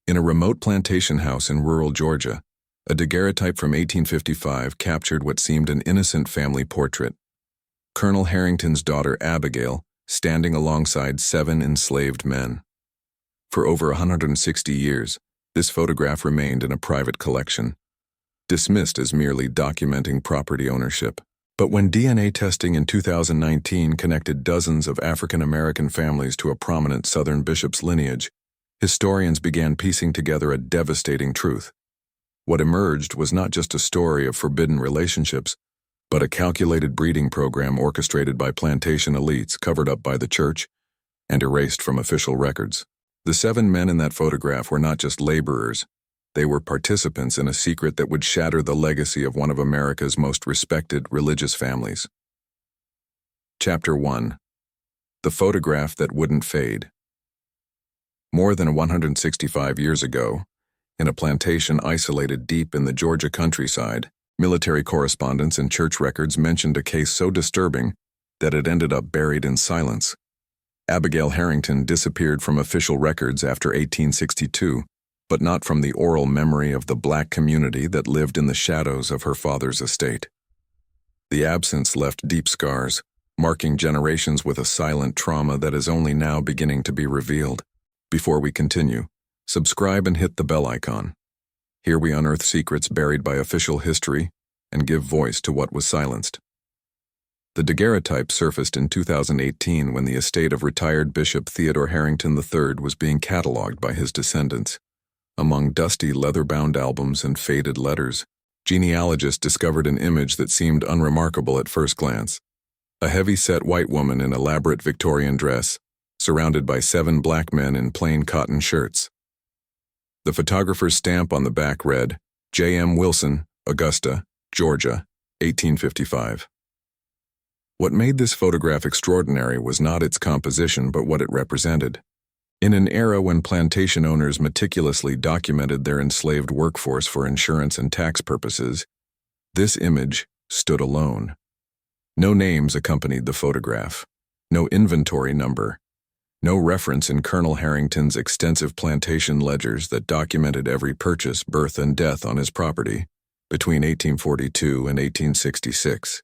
In a remote plantation house in rural Georgia, a daguerreotype from 1855 captured what seemed an innocent family portrait. Colonel Harrington's daughter Abigail, standing alongside 7 enslaved men. For over 160 years, this photograph remained in a private collection, dismissed as merely documenting property ownership. But when DNA testing in 2019 connected dozens of African American families to a prominent Southern bishop's lineage, historians began piecing together a devastating truth. What emerged was not just a story of forbidden relationships, but a calculated breeding program orchestrated by plantation elites covered up by the church and erased from official records. The 7 men in that photograph were not just laborers. They were participants in a secret that would shatter the legacy of one of America's most respected religious families. Chapter 1. The Photograph That Wouldn't Fade. More than 165 years ago, in a plantation isolated deep in the Georgia countryside, military correspondence and church records mentioned a case so disturbing that it ended up buried in silence. Abigail Harrington disappeared from official records after 1862, but not from the oral memory of the black community that lived in the shadows of her father's estate. The absence left deep scars, marking generations with a silent trauma that is only now beginning to be revealed. Before we continue, subscribe and hit the bell icon. Here we unearth secrets buried by official history and give voice to what was silenced. The daguerreotype surfaced in 2018 when the estate of retired Bishop Theodore Harrington III was being cataloged by his descendants. Among dusty leather-bound albums and faded letters, genealogists discovered an image that seemed unremarkable at first glance. A heavy-set white woman in elaborate Victorian dress, surrounded by 7 black men in plain cotton shirts. The photographer's stamp on the back read, J.M. Wilson, Augusta, Georgia, 1855. What made this photograph extraordinary was not its composition but what it represented. In an era when plantation owners meticulously documented their enslaved workforce for insurance and tax purposes, this image stood alone. No names accompanied the photograph, no inventory number, no reference in Colonel Harrington's extensive plantation ledgers that documented every purchase, birth, and death on his property between 1842 and 1866.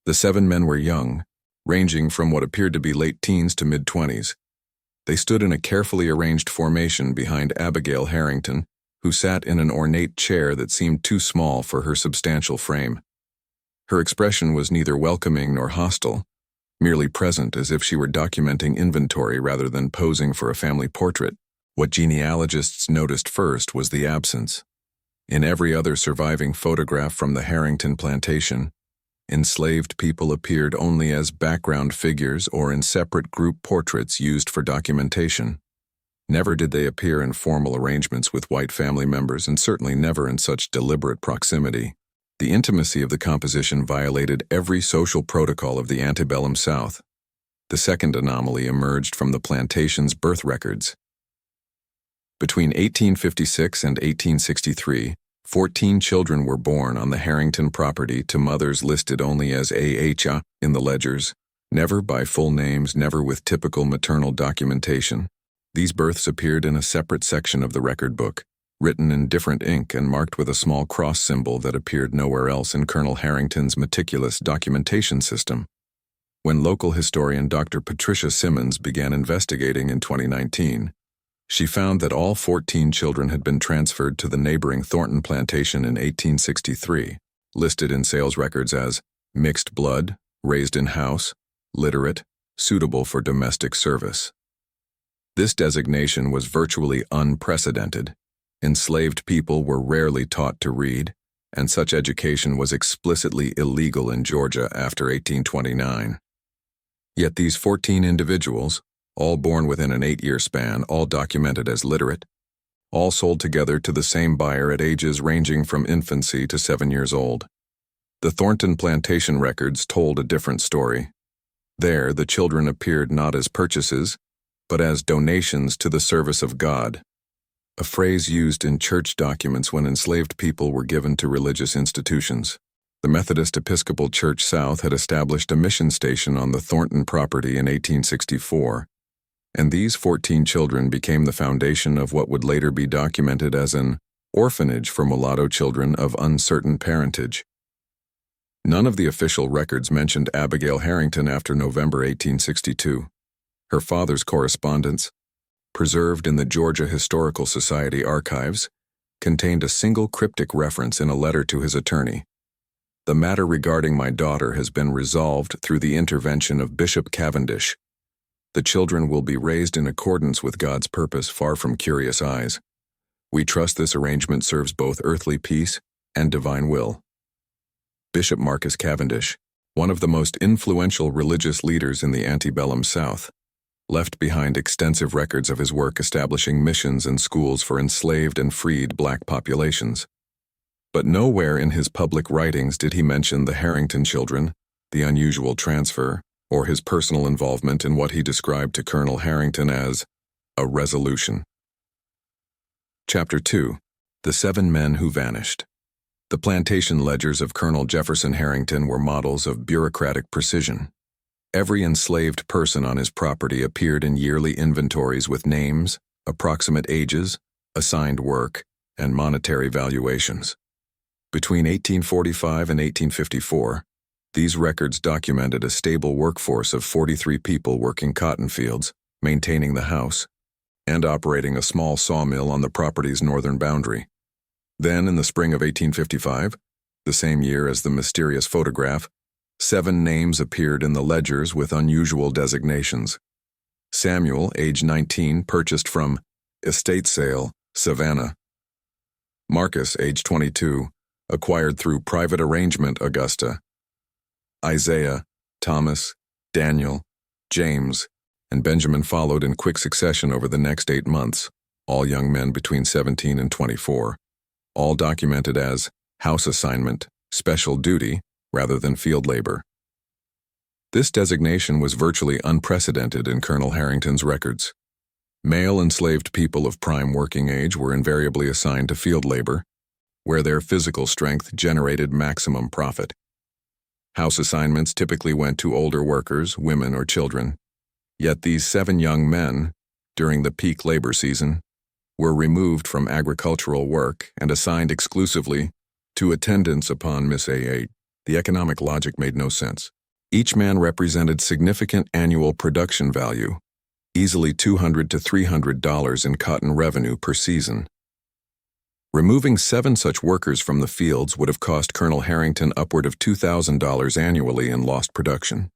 The 7 men were young, ranging from what appeared to be late teens to mid-20s. They stood in a carefully arranged formation behind Abigail Harrington, who sat in an ornate chair that seemed too small for her substantial frame. Her expression was neither welcoming nor hostile, merely present as if she were documenting inventory rather than posing for a family portrait. What genealogists noticed first was the absence. In every other surviving photograph from the Harrington plantation, enslaved people appeared only as background figures or in separate group portraits used for documentation. Never did they appear in formal arrangements with white family members, and certainly never in such deliberate proximity. The intimacy of the composition violated every social protocol of the antebellum South. The second anomaly emerged from the plantation's birth records. Between 1856 and 1863, 14 children were born on the Harrington property to mothers listed only as A.H.A. in the ledgers, never by full names, never with typical maternal documentation. These births appeared in a separate section of the record book, written in different ink and marked with a small cross symbol that appeared nowhere else in Colonel Harrington's meticulous documentation system. When local historian Dr. Patricia Simmons began investigating in 2019, she found that all 14 children had been transferred to the neighboring Thornton plantation in 1863, listed in sales records as mixed blood, raised in house, literate, suitable for domestic service. This designation was virtually unprecedented. Enslaved people were rarely taught to read, and such education was explicitly illegal in Georgia after 1829. Yet these 14 individuals, all born within an 8-year span, all documented as literate, all sold together to the same buyer at ages ranging from infancy to 7 years old. The Thornton plantation records told a different story. There, the children appeared not as purchases, but as donations to the service of God, a phrase used in church documents when enslaved people were given to religious institutions. The Methodist Episcopal Church South had established a mission station on the Thornton property in 1864, and these 14 children became the foundation of what would later be documented as an orphanage for mulatto children of uncertain parentage. None of the official records mentioned Abigail Harrington after November 1862. Her father's correspondence, preserved in the Georgia Historical Society archives, contained a single cryptic reference in a letter to his attorney. "The matter regarding my daughter has been resolved through the intervention of Bishop Cavendish. The children will be raised in accordance with God's purpose far from curious eyes. We trust this arrangement serves both earthly peace and divine will." Bishop Marcus Cavendish, one of the most influential religious leaders in the antebellum South, left behind extensive records of his work establishing missions and schools for enslaved and freed black populations. But nowhere in his public writings did he mention the Harrington children, the unusual transfer, or his personal involvement in what he described to Colonel Harrington as a resolution. Chapter 2. The 7 Men Who Vanished. The plantation ledgers of Colonel Jefferson Harrington were models of bureaucratic precision. Every enslaved person on his property appeared in yearly inventories with names, approximate ages, assigned work, and monetary valuations. Between 1845 and 1854, these records documented a stable workforce of 43 people working cotton fields, maintaining the house, and operating a small sawmill on the property's northern boundary. Then, in the spring of 1855, the same year as the mysterious photograph, 7 names appeared in the ledgers with unusual designations. Samuel, age 19, purchased from Estate Sale, Savannah. Marcus, age 22, acquired through private arrangement, Augusta. Isaiah, Thomas, Daniel, James, and Benjamin followed in quick succession over the next 8 months, all young men between 17 and 24, all documented as house assignment, special duty, rather than field labor. This designation was virtually unprecedented in Colonel Harrington's records. Male enslaved people of prime working age were invariably assigned to field labor, where their physical strength generated maximum profit. House assignments typically went to older workers, women, or children. Yet these 7 young men, during the peak labor season, were removed from agricultural work and assigned exclusively to attendance upon Miss A8. The economic logic made no sense. Each man represented significant annual production value, easily $200 to $300 in cotton revenue per season. Removing 7 such workers from the fields would have cost Colonel Harrington upward of $2,000 annually in lost production.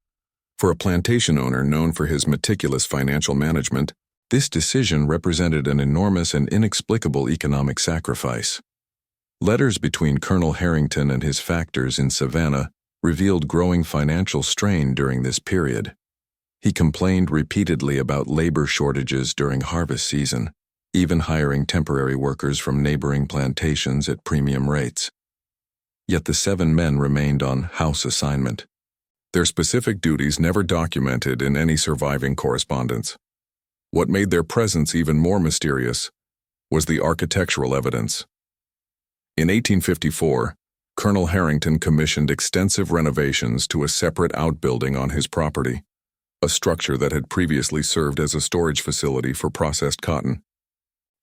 For a plantation owner known for his meticulous financial management, this decision represented an enormous and inexplicable economic sacrifice. Letters between Colonel Harrington and his factors in Savannah revealed growing financial strain during this period. He complained repeatedly about labor shortages during harvest season, even hiring temporary workers from neighboring plantations at premium rates. Yet the 7 men remained on house assignment, their specific duties never documented in any surviving correspondence. What made their presence even more mysterious was the architectural evidence. In 1854, Colonel Harrington commissioned extensive renovations to a separate outbuilding on his property, a structure that had previously served as a storage facility for processed cotton.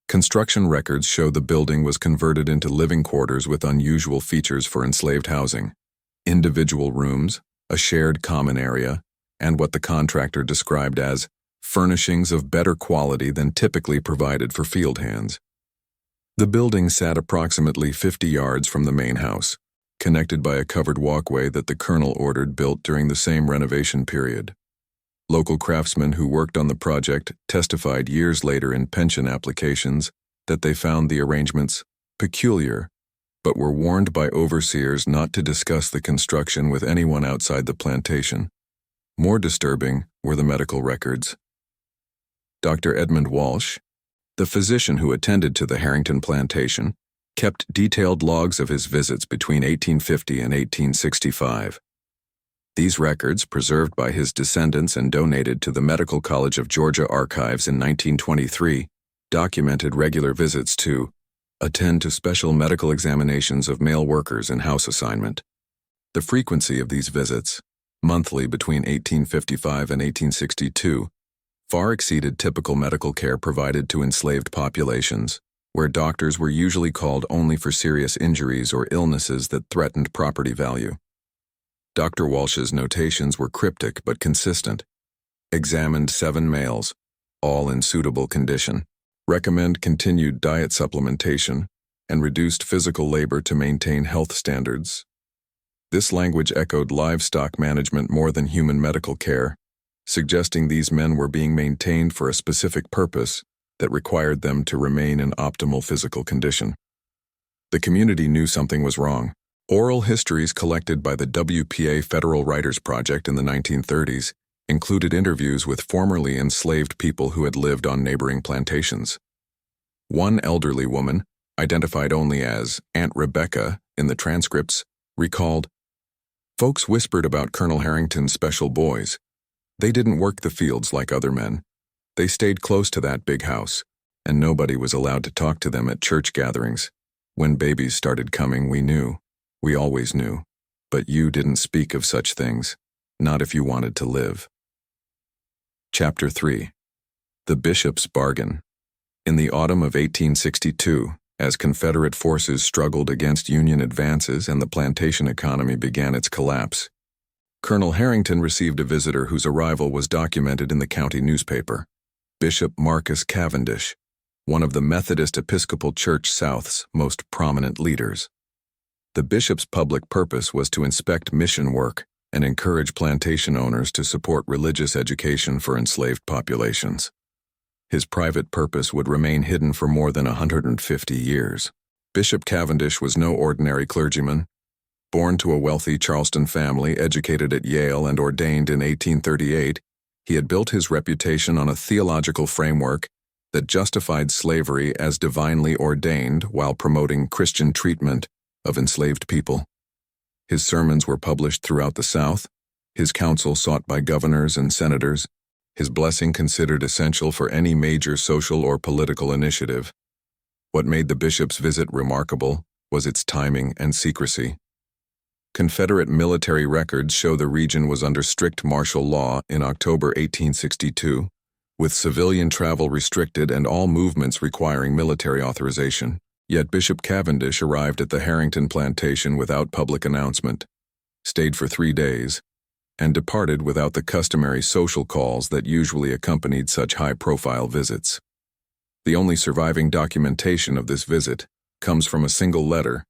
Construction records show the building was converted into living quarters with unusual features for enslaved housing: individual rooms, a shared common area, and what the contractor described as furnishings of better quality than typically provided for field hands. The building sat approximately 50 yards from the main house, connected by a covered walkway that the colonel ordered built during the same renovation period. Local craftsmen who worked on the project testified years later in pension applications that they found the arrangements peculiar, but were warned by overseers not to discuss the construction with anyone outside the plantation. More disturbing were the medical records. Dr. Edmund Walsh, the physician who attended to the Harrington plantation, kept detailed logs of his visits between 1850 and 1865. These records, preserved by his descendants and donated to the Medical College of Georgia archives in 1923, documented regular visits to attend to special medical examinations of male workers in house assignment. The frequency of these visits, monthly between 1855 and 1862, far exceeded typical medical care provided to enslaved populations, where doctors were usually called only for serious injuries or illnesses that threatened property value. Dr. Walsh's notations were cryptic but consistent. Examined 7 males, all in suitable condition. Recommend continued diet supplementation and reduced physical labor to maintain health standards. This language echoed livestock management more than human medical care, suggesting these men were being maintained for a specific purpose that required them to remain in optimal physical condition. The community knew something was wrong. Oral histories collected by the WPA Federal Writers Project in the 1930s included interviews with formerly enslaved people who had lived on neighboring plantations. One elderly woman, identified only as Aunt Rebecca in the transcripts, recalled, "Folks whispered about Colonel Harrington's special boys. They didn't work the fields like other men. They stayed close to that big house, and nobody was allowed to talk to them at church gatherings. When babies started coming, we knew. We always knew. But you didn't speak of such things, not if you wanted to live." Chapter 3. The Bishop's Bargain. In the autumn of 1862, as Confederate forces struggled against Union advances and the plantation economy began its collapse, Colonel Harrington received a visitor whose arrival was documented in the county newspaper, Bishop Marcus Cavendish, one of the Methodist Episcopal Church South's most prominent leaders. The bishop's public purpose was to inspect mission work and encourage plantation owners to support religious education for enslaved populations. His private purpose would remain hidden for more than 150 years. Bishop Cavendish was no ordinary clergyman. Born to a wealthy Charleston family, educated at Yale and ordained in 1838, he had built his reputation on a theological framework that justified slavery as divinely ordained while promoting Christian treatment of enslaved people. His sermons were published throughout the South, his counsel sought by governors and senators, his blessing considered essential for any major social or political initiative. What made the bishop's visit remarkable was its timing and secrecy. Confederate military records show the region was under strict martial law in October 1862, with civilian travel restricted and all movements requiring military authorization. Yet Bishop Cavendish arrived at the Harrington plantation without public announcement, stayed for 3 days, and departed without the customary social calls that usually accompanied such high-profile visits. The only surviving documentation of this visit comes from a single letter,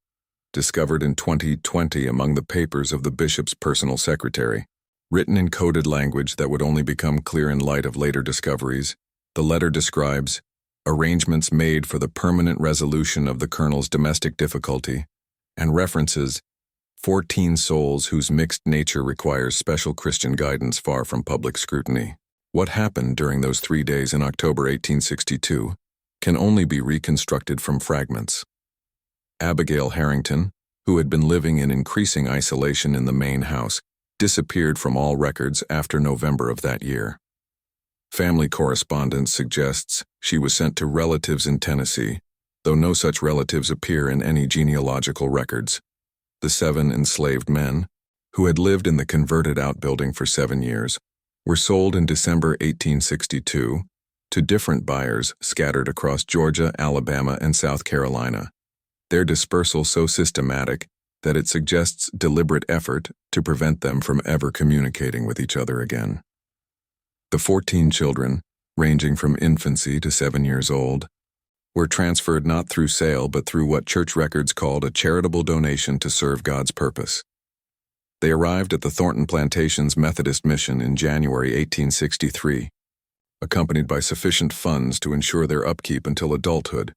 discovered in 2020 among the papers of the bishop's personal secretary. Written in coded language that would only become clear in light of later discoveries, the letter describes arrangements made for the permanent resolution of the colonel's domestic difficulty, and references 14 souls whose mixed nature requires special Christian guidance far from public scrutiny. What happened during those 3 days in October 1862 can only be reconstructed from fragments. Abigail Harrington, who had been living in increasing isolation in the main house, disappeared from all records after November of that year. Family correspondence suggests she was sent to relatives in Tennessee, though no such relatives appear in any genealogical records. The 7 enslaved men, who had lived in the converted outbuilding for 7 years, were sold in December 1862 to different buyers scattered across Georgia, Alabama, and South Carolina, their dispersal so systematic that it suggests deliberate effort to prevent them from ever communicating with each other again. The 14 children, ranging from infancy to 7 years old, were transferred not through sale but through what church records called a charitable donation to serve God's purpose. They arrived at the Thornton Plantation's Methodist mission in January 1863, accompanied by sufficient funds to ensure their upkeep until adulthood,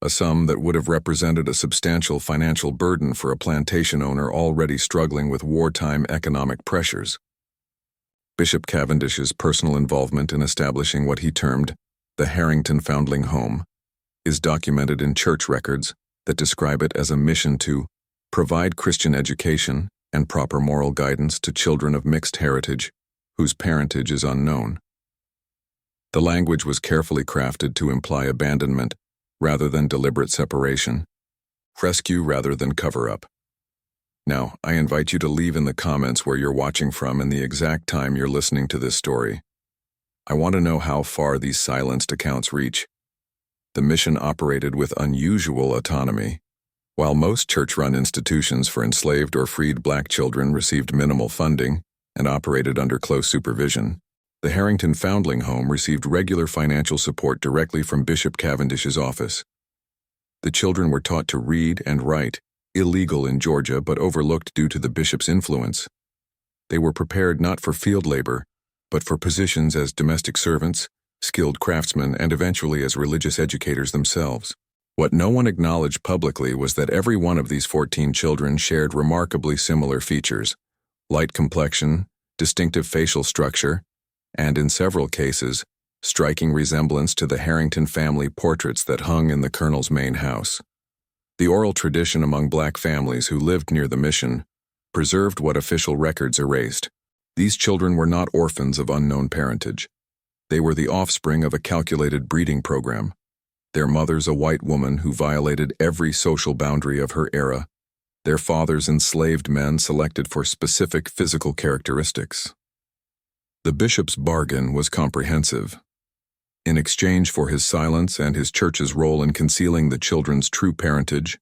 a sum that would have represented a substantial financial burden for a plantation owner already struggling with wartime economic pressures. Bishop Cavendish's personal involvement in establishing what he termed the Harrington Foundling Home is documented in church records that describe it as a mission to provide Christian education and proper moral guidance to children of mixed heritage whose parentage is unknown. The language was carefully crafted to imply abandonment rather than deliberate separation, rescue rather than cover-up. Now, I invite you to leave in the comments where you're watching from and the exact time you're listening to this story. I want to know how far these silenced accounts reach. The mission operated with unusual autonomy. While most church-run institutions for enslaved or freed black children received minimal funding and operated under close supervision, the Harrington Foundling Home received regular financial support directly from Bishop Cavendish's office. The children were taught to read and write, illegal in Georgia but overlooked due to the bishop's influence. They were prepared not for field labor, but for positions as domestic servants, skilled craftsmen, and eventually as religious educators themselves. What no one acknowledged publicly was that every one of these 14 children shared remarkably similar features: light complexion, distinctive facial structure, and in several cases, striking resemblance to the Harrington family portraits that hung in the colonel's main house. The oral tradition among black families who lived near the mission preserved what official records erased. These children were not orphans of unknown parentage. They were the offspring of a calculated breeding program. Their mothers a white woman who violated every social boundary of her era. Their fathers enslaved men selected for specific physical characteristics. The bishop's bargain was comprehensive. In exchange for his silence and his church's role in concealing the children's true parentage,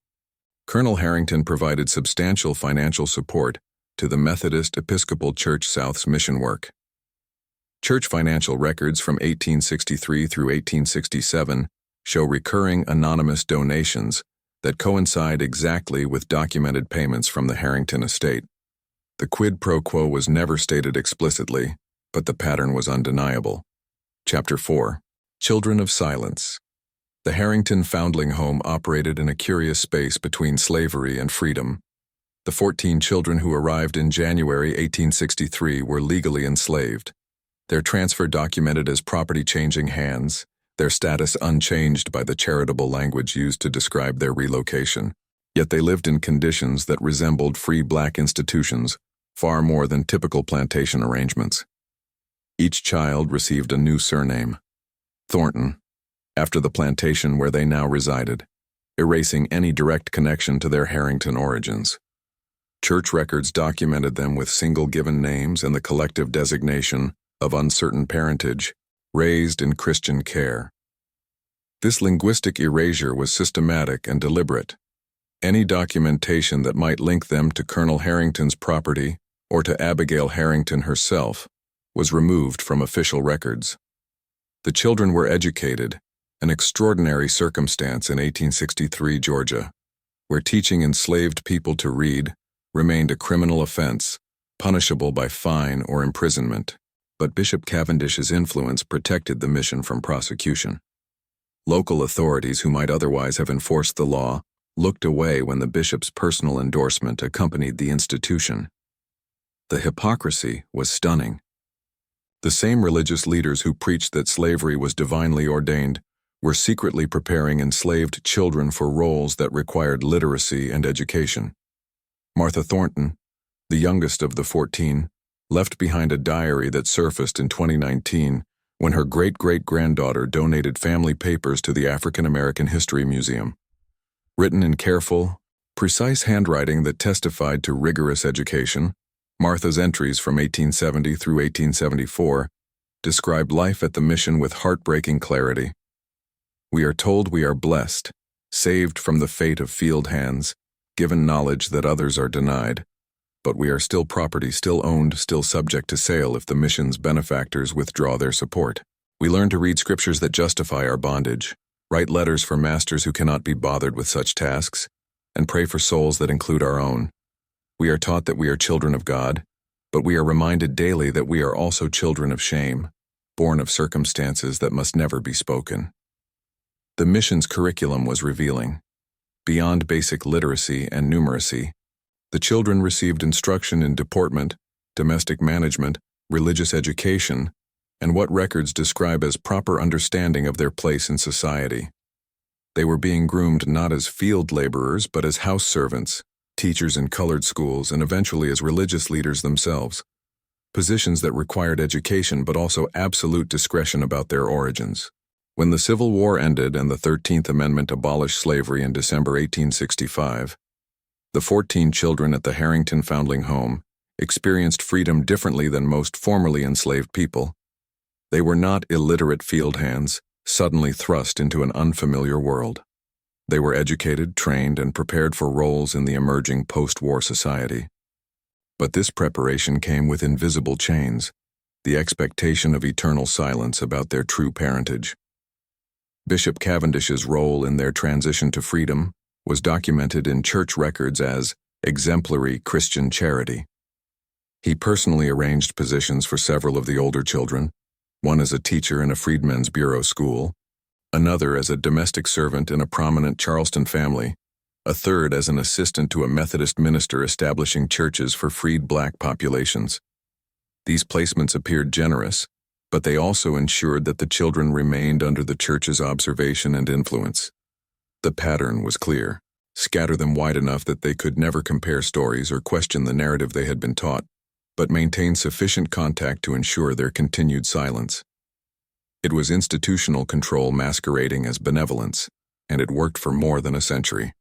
Colonel Harrington provided substantial financial support to the Methodist Episcopal Church South's mission work. Church financial records from 1863 through 1867 show recurring anonymous donations that coincide exactly with documented payments from the Harrington estate. The quid pro quo was never stated explicitly, but the pattern was undeniable. Chapter 4. Children of Silence. The Harrington Foundling Home operated in a curious space between slavery and freedom. The 14 children who arrived in January 1863 were legally enslaved, their transfer documented as property changing hands, their status unchanged by the charitable language used to describe their relocation. Yet they lived in conditions that resembled free black institutions far more than typical plantation arrangements. Each child received a new surname, Thornton, after the plantation where they now resided, erasing any direct connection to their Harrington origins. Church records documented them with single given names and the collective designation of uncertain parentage, raised in Christian care. This linguistic erasure was systematic and deliberate. Any documentation that might link them to Colonel Harrington's property or to Abigail Harrington herself was removed from official records. The children were educated, an extraordinary circumstance in 1863 Georgia, where teaching enslaved people to read remained a criminal offense, punishable by fine or imprisonment. But Bishop Cavendish's influence protected the mission from prosecution. Local authorities who might otherwise have enforced the law looked away when the bishop's personal endorsement accompanied the institution. The hypocrisy was stunning. The same religious leaders who preached that slavery was divinely ordained were secretly preparing enslaved children for roles that required literacy and education. Martha Thornton, the youngest of the 14, left behind a diary that surfaced in 2019 when her great-great-granddaughter donated family papers to the African American History Museum. Written in careful, precise handwriting that testified to rigorous education, Martha's entries from 1870 through 1874 described life at the mission with heartbreaking clarity. We are told we are blessed, saved from the fate of field hands, given knowledge that others are denied. But we are still property, still owned, still subject to sale if the mission's benefactors withdraw their support. We learn to read scriptures that justify our bondage, write letters for masters who cannot be bothered with such tasks, and pray for souls that include our own. We are taught that we are children of God, but we are reminded daily that we are also children of shame, born of circumstances that must never be spoken. The mission's curriculum was revealing. Beyond basic literacy and numeracy, the children received instruction in deportment, domestic management, religious education, and what records describe as proper understanding of their place in society. They were being groomed not as field laborers but as house servants, teachers in colored schools, and eventually as religious leaders themselves, positions that required education but also absolute discretion about their origins. When the Civil War ended and the 13th Amendment abolished slavery in December 1865, the 14 children at the Harrington Foundling Home experienced freedom differently than most formerly enslaved people. They were not illiterate field hands, suddenly thrust into an unfamiliar world. They were educated, trained, and prepared for roles in the emerging post-war society. But this preparation came with invisible chains, the expectation of eternal silence about their true parentage. Bishop Cavendish's role in their transition to freedom was documented in church records as exemplary Christian charity. He personally arranged positions for several of the older children, one as a teacher in a Freedmen's Bureau school, another as a domestic servant in a prominent Charleston family, a third as an assistant to a Methodist minister establishing churches for freed black populations. These placements appeared generous, but they also ensured that the children remained under the church's observation and influence. The pattern was clear: scatter them wide enough that they could never compare stories or question the narrative they had been taught, but maintain sufficient contact to ensure their continued silence. It was institutional control masquerading as benevolence, and it worked for more than a century.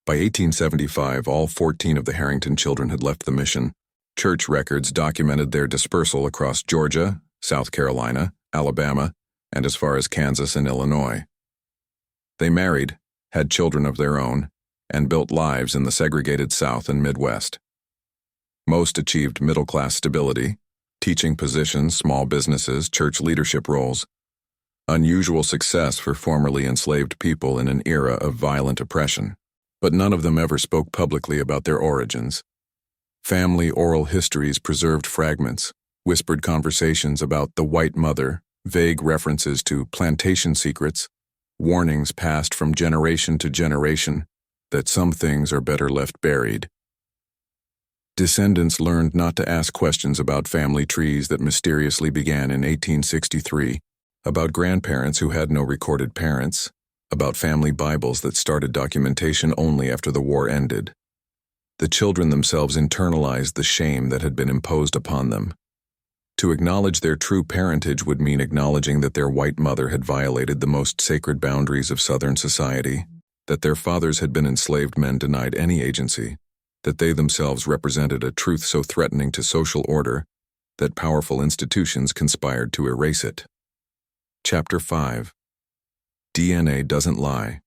By 1875, all 14 of the Harrington children had left the mission. Church records documented their dispersal across Georgia, South Carolina, Alabama, and as far as Kansas and Illinois. They married, had children of their own, and built lives in the segregated South and Midwest. Most achieved middle-class stability, teaching positions, small businesses, church leadership roles. Unusual success for formerly enslaved people in an era of violent oppression. But none of them ever spoke publicly about their origins. Family oral histories preserved fragments, whispered conversations about the white mother, vague references to plantation secrets, warnings passed from generation to generation that some things are better left buried. Descendants learned not to ask questions about family trees that mysteriously began in 1863, about grandparents who had no recorded parents, about family Bibles that started documentation only after the war ended. The children themselves internalized the shame that had been imposed upon them. To acknowledge their true parentage would mean acknowledging that their white mother had violated the most sacred boundaries of Southern society, that their fathers had been enslaved men denied any agency, that they themselves represented a truth so threatening to social order that powerful institutions conspired to erase it. Chapter 5. DNA Doesn't Lie.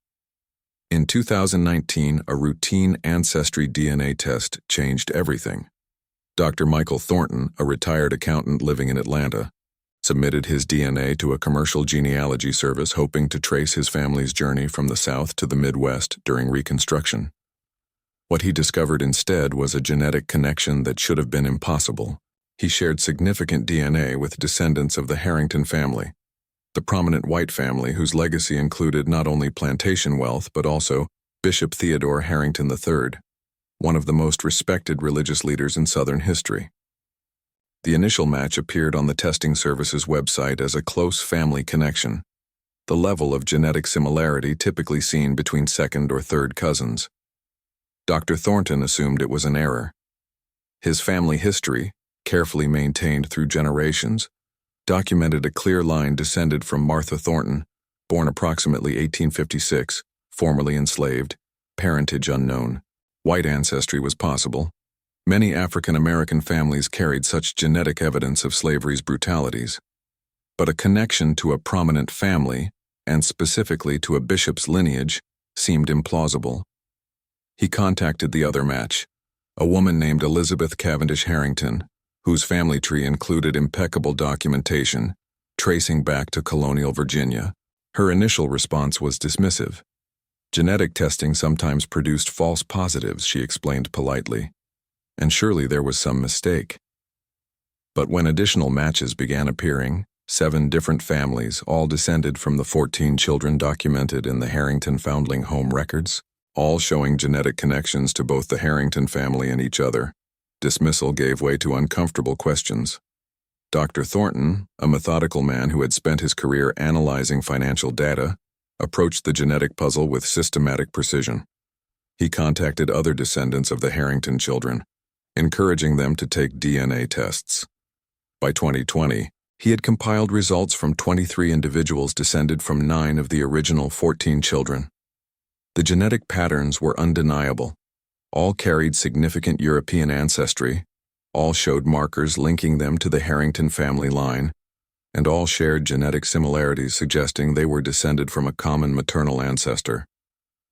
In 2019, a routine ancestry DNA test changed everything. Dr. Michael Thornton, a retired accountant living in Atlanta, submitted his DNA to a commercial genealogy service hoping to trace his family's journey from the South to the Midwest during Reconstruction. What he discovered instead was a genetic connection that should have been impossible. He shared significant DNA with descendants of the Harrington family, the prominent white family whose legacy included not only plantation wealth but also Bishop Theodore Harrington III, one of the most respected religious leaders in Southern history. The initial match appeared on the testing service's website as a close family connection, the level of genetic similarity typically seen between second or third cousins. Dr. Thornton assumed it was an error. His family history, carefully maintained through generations, documented a clear line descended from Martha Thornton, born approximately 1856, formerly enslaved, parentage unknown. White ancestry was possible. Many African American families carried such genetic evidence of slavery's brutalities. But a connection to a prominent family, and specifically to a bishop's lineage, seemed implausible. He contacted the other match, a woman named Elizabeth Cavendish Harrington, whose family tree included impeccable documentation, tracing back to colonial Virginia. Her initial response was dismissive. Genetic testing sometimes produced false positives, she explained politely, and surely there was some mistake. But when additional matches began appearing, 7 different families, all descended from the 14 children documented in the Harrington Foundling Home records, all showing genetic connections to both the Harrington family and each other, dismissal gave way to uncomfortable questions. Dr. Thornton, a methodical man who had spent his career analyzing financial data, approached the genetic puzzle with systematic precision. He contacted other descendants of the Harrington children, encouraging them to take DNA tests. By 2020, he had compiled results from 23 individuals descended from 9 of the original 14 children. The genetic patterns were undeniable. All carried significant European ancestry. All showed markers linking them to the Harrington family line. and all shared genetic similarities suggesting they were descended from a common maternal ancestor.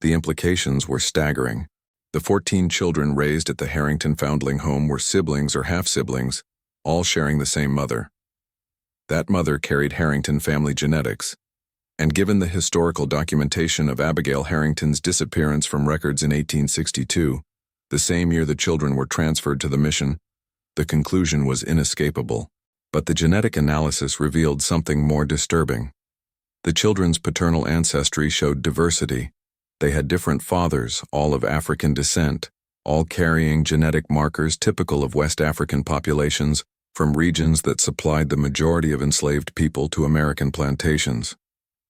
The implications were staggering. The 14 children raised at the Harrington Foundling home were siblings or half-siblings, all sharing the same mother. That mother carried Harrington family genetics, and given the historical documentation of Abigail Harrington's disappearance from records in 1862, the same year the children were transferred to the mission, the conclusion was inescapable. But the genetic analysis revealed something more disturbing. The children's paternal ancestry showed diversity. They had different fathers, all of African descent, all carrying genetic markers typical of West African populations from regions that supplied the majority of enslaved people to American plantations.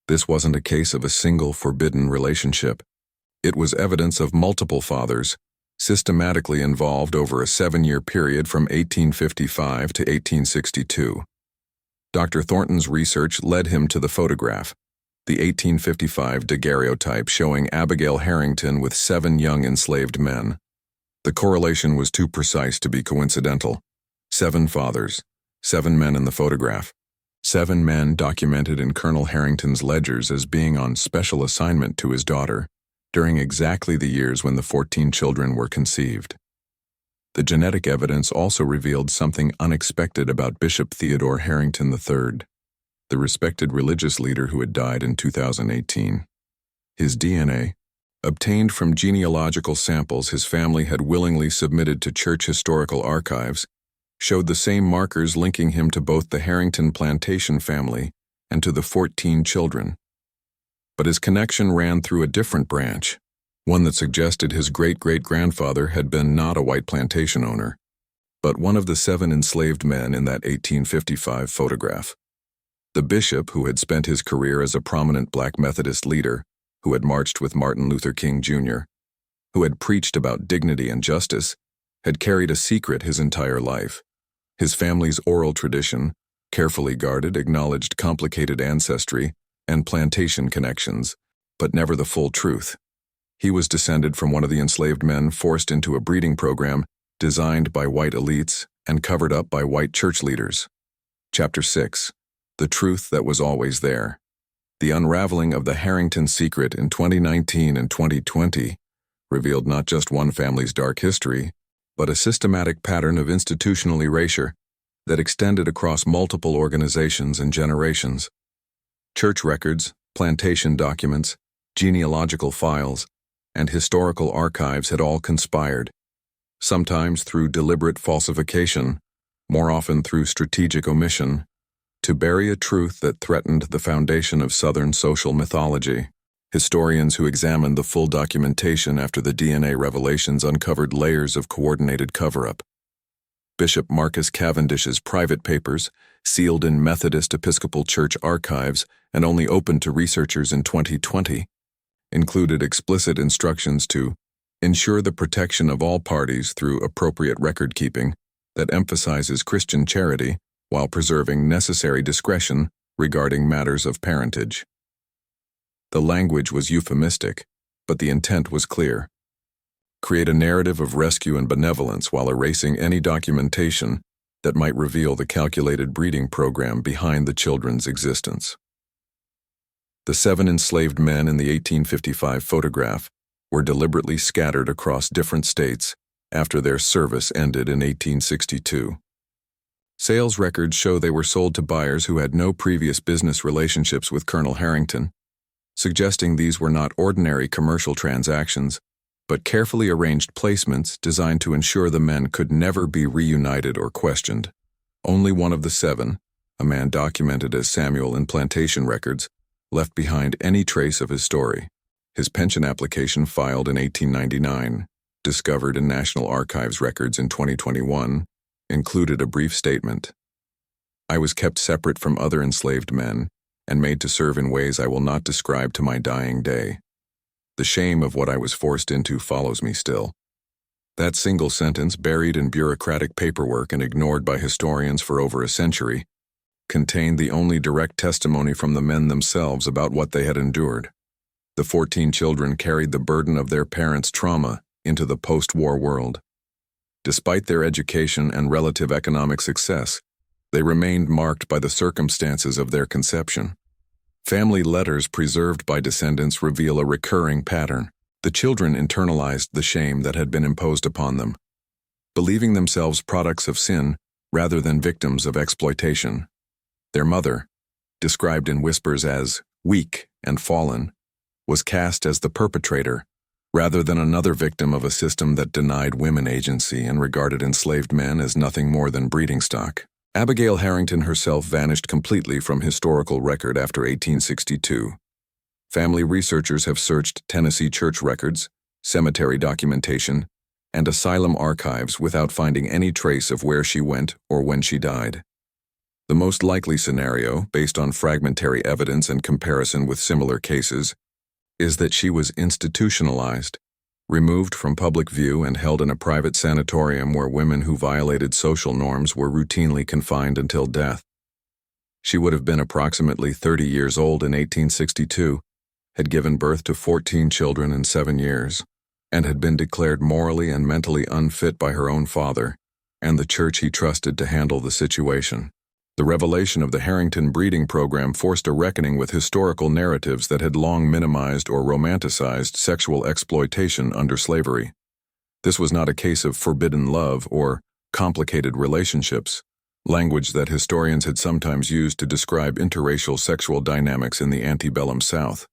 This wasn't a case of a single forbidden relationship. It was evidence of multiple fathers, systematically involved over a 7-year period from 1855 to 1862. Dr. Thornton's research led him to the photograph, the 1855 daguerreotype showing Abigail Harrington with 7 young enslaved men. The correlation was too precise to be coincidental. 7 fathers, 7 men in the photograph. 7 men documented in Colonel Harrington's ledgers as being on special assignment to his daughter during exactly the years when the 14 children were conceived. The genetic evidence also revealed something unexpected about Bishop Theodore Harrington III, the respected religious leader who had died in 2018. His DNA, obtained from genealogical samples his family had willingly submitted to church historical archives, showed the same markers linking him to both the Harrington plantation family and to the 14 children. But his connection ran through a different branch, one that suggested his great-great-grandfather had been not a white plantation owner, but one of the 7 enslaved men in that 1855 photograph. The bishop, who had spent his career as a prominent Black Methodist leader, who had marched with Martin Luther King Jr., who had preached about dignity and justice, had carried a secret his entire life. His family's oral tradition, carefully guarded, acknowledged complicated ancestry and plantation connections, but never the full truth. He was descended from one of the enslaved men forced into a breeding program designed by white elites and covered up by white church leaders. Chapter 6. The Truth That Was Always There. The unraveling of the Harrington secret in 2019 and 2020 revealed not just one family's dark history, but a systematic pattern of institutional erasure that extended across multiple organizations and generations. Church records, plantation documents, genealogical files, and historical archives had all conspired, sometimes through deliberate falsification, more often through strategic omission, to bury a truth that threatened the foundation of Southern social mythology. Historians who examined the full documentation after the DNA revelations uncovered layers of coordinated cover-up. Bishop Marcus Cavendish's private papers, sealed in Methodist Episcopal Church archives and only opened to researchers in 2020, included explicit instructions to ensure the protection of all parties through appropriate record-keeping that emphasizes Christian charity while preserving necessary discretion regarding matters of parentage. The language was euphemistic, but the intent was clear. Create a narrative of rescue and benevolence while erasing any documentation that might reveal the calculated breeding program behind the children's existence. The 7 enslaved men in the 1855 photograph were deliberately scattered across different states after their service ended in 1862. Sales records show they were sold to buyers who had no previous business relationships with Colonel Harrington, suggesting these were not ordinary commercial transactions, but carefully arranged placements designed to ensure the men could never be reunited or questioned. Only one of the 7, a man documented as Samuel in plantation records, left behind any trace of his story. His pension application filed in 1899, discovered in National Archives records in 2021, included a brief statement. I was kept separate from other enslaved men and made to serve in ways I will not describe to my dying day. The shame of what I was forced into follows me still. That single sentence, buried in bureaucratic paperwork and ignored by historians for over a century, contained the only direct testimony from the men themselves about what they had endured. The 14 children carried the burden of their parents' trauma into the post-war world. Despite their education and relative economic success, They remained marked by the circumstances of their conception. Family letters preserved by descendants reveal a recurring pattern. The children internalized the shame that had been imposed upon them, believing themselves products of sin rather than victims of exploitation. Their mother, described in whispers as weak and fallen, was cast as the perpetrator rather than another victim of a system that denied women agency and regarded enslaved men as nothing more than breeding stock. Abigail Harrington herself vanished completely from historical record after 1862. Family researchers have searched Tennessee church records, cemetery documentation, and asylum archives without finding any trace of where she went or when she died. The most likely scenario, based on fragmentary evidence and comparison with similar cases, is that she was institutionalized, removed from public view and held in a private sanatorium where women who violated social norms were routinely confined until death. She would have been approximately 30 years old in 1862, had given birth to 14 children in 7 years, and had been declared morally and mentally unfit by her own father and the church he trusted to handle the situation. The revelation of the Harrington breeding program forced a reckoning with historical narratives that had long minimized or romanticized sexual exploitation under slavery. This was not a case of forbidden love or complicated relationships, language that historians had sometimes used to describe interracial sexual dynamics in the antebellum South.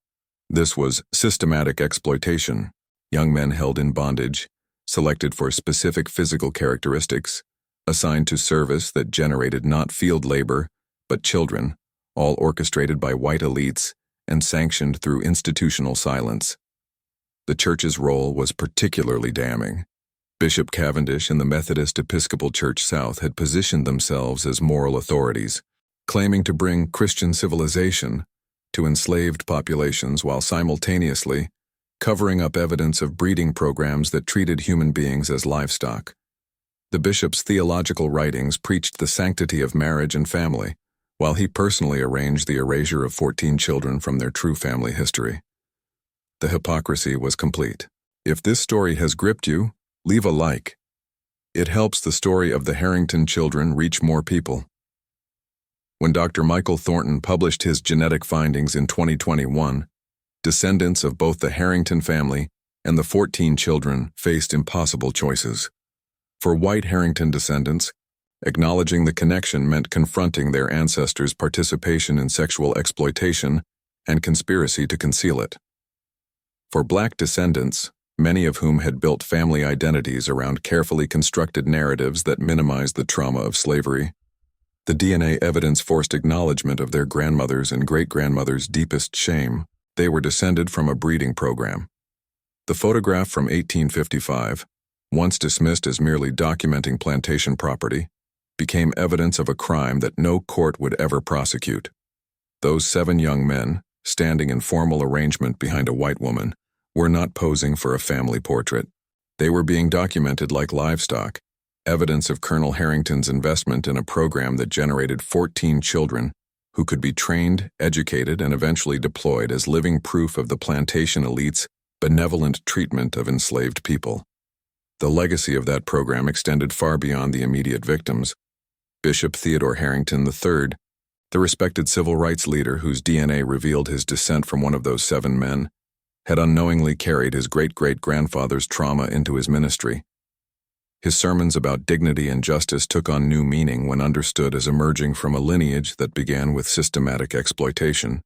This was systematic exploitation. Young men held in bondage, selected for specific physical characteristics, assigned to service that generated not field labor, but children, all orchestrated by white elites and sanctioned through institutional silence. The church's role was particularly damning. Bishop Cavendish and the Methodist Episcopal Church South had positioned themselves as moral authorities, claiming to bring Christian civilization to enslaved populations while simultaneously covering up evidence of breeding programs that treated human beings as livestock. The bishop's theological writings preached the sanctity of marriage and family, while he personally arranged the erasure of 14 children from their true family history. The hypocrisy was complete. If this story has gripped you, leave a like. It helps the story of the Harrington children reach more people. When Dr. Michael Thornton published his genetic findings in 2021, descendants of both the Harrington family and the 14 children faced impossible choices. For white Harrington descendants, acknowledging the connection meant confronting their ancestors' participation in sexual exploitation and conspiracy to conceal it. For black descendants, many of whom had built family identities around carefully constructed narratives that minimized the trauma of slavery, the DNA evidence forced acknowledgement of their grandmother's and great-grandmother's deepest shame. They were descended from a breeding program. The photograph from 1855, once dismissed as merely documenting plantation property, became evidence of a crime that no court would ever prosecute. Those 7 young men, standing in formal arrangement behind a white woman, were not posing for a family portrait. They were being documented like livestock, evidence of Colonel Harrington's investment in a program that generated 14 children who could be trained, educated, and eventually deployed as living proof of the plantation elite's benevolent treatment of enslaved people. The legacy of that program extended far beyond the immediate victims. Bishop Theodore Harrington III, the respected civil rights leader whose DNA revealed his descent from one of those 7 men, had unknowingly carried his great-great-grandfather's trauma into his ministry. His sermons about dignity and justice took on new meaning when understood as emerging from a lineage that began with systematic exploitation.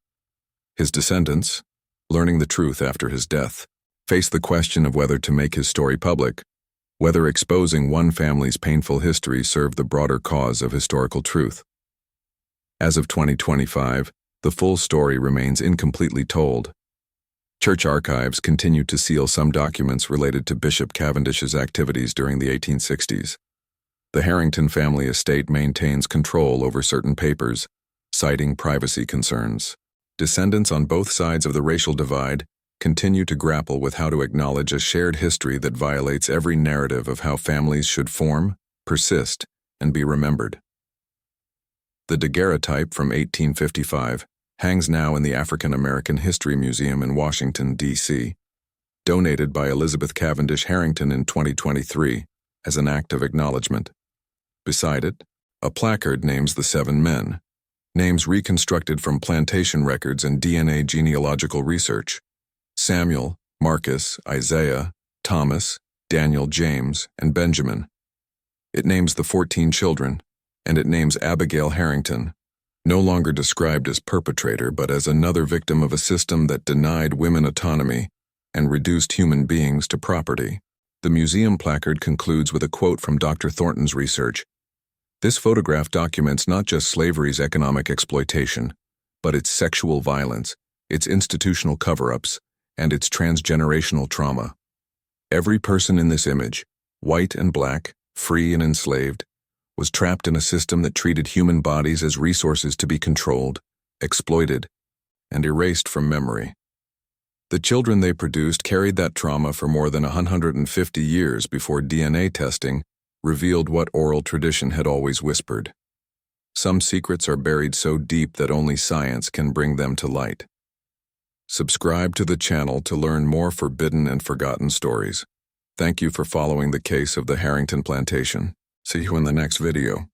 His descendants, learning the truth after his death, faced the question of whether to make his story public, whether exposing one family's painful history served the broader cause of historical truth. As of 2025, the full story remains incompletely told. Church archives continue to seal some documents related to Bishop Cavendish's activities during the 1860s. The Harrington family estate maintains control over certain papers, citing privacy concerns. Descendants on both sides of the racial divide continue to grapple with how to acknowledge a shared history that violates every narrative of how families should form, persist, and be remembered. The daguerreotype from 1855 hangs now in the African American History Museum in Washington, D.C., donated by Elizabeth Cavendish Harrington in 2023 as an act of acknowledgement. Beside it, A placard names the 7 men, names reconstructed from plantation records and DNA genealogical research: Samuel, Marcus, Isaiah, Thomas, Daniel, James, and Benjamin. It names the 14 children, and it names Abigail Harrington, no longer described as perpetrator but as another victim of a system that denied women autonomy and reduced human beings to property. The museum placard concludes with a quote from Dr. Thornton's research. This photograph documents not just slavery's economic exploitation, but its sexual violence, its institutional cover-ups, and its transgenerational trauma. Every person in this image, white and black, free and enslaved, was trapped in a system that treated human bodies as resources to be controlled, exploited, and erased from memory. The children they produced carried that trauma for more than 150 years before DNA testing revealed what oral tradition had always whispered. Some secrets are buried so deep that only science can bring them to light. Subscribe to the channel to learn more forbidden and forgotten stories. Thank you for following the case of the Harrington Plantation. See you in the next video.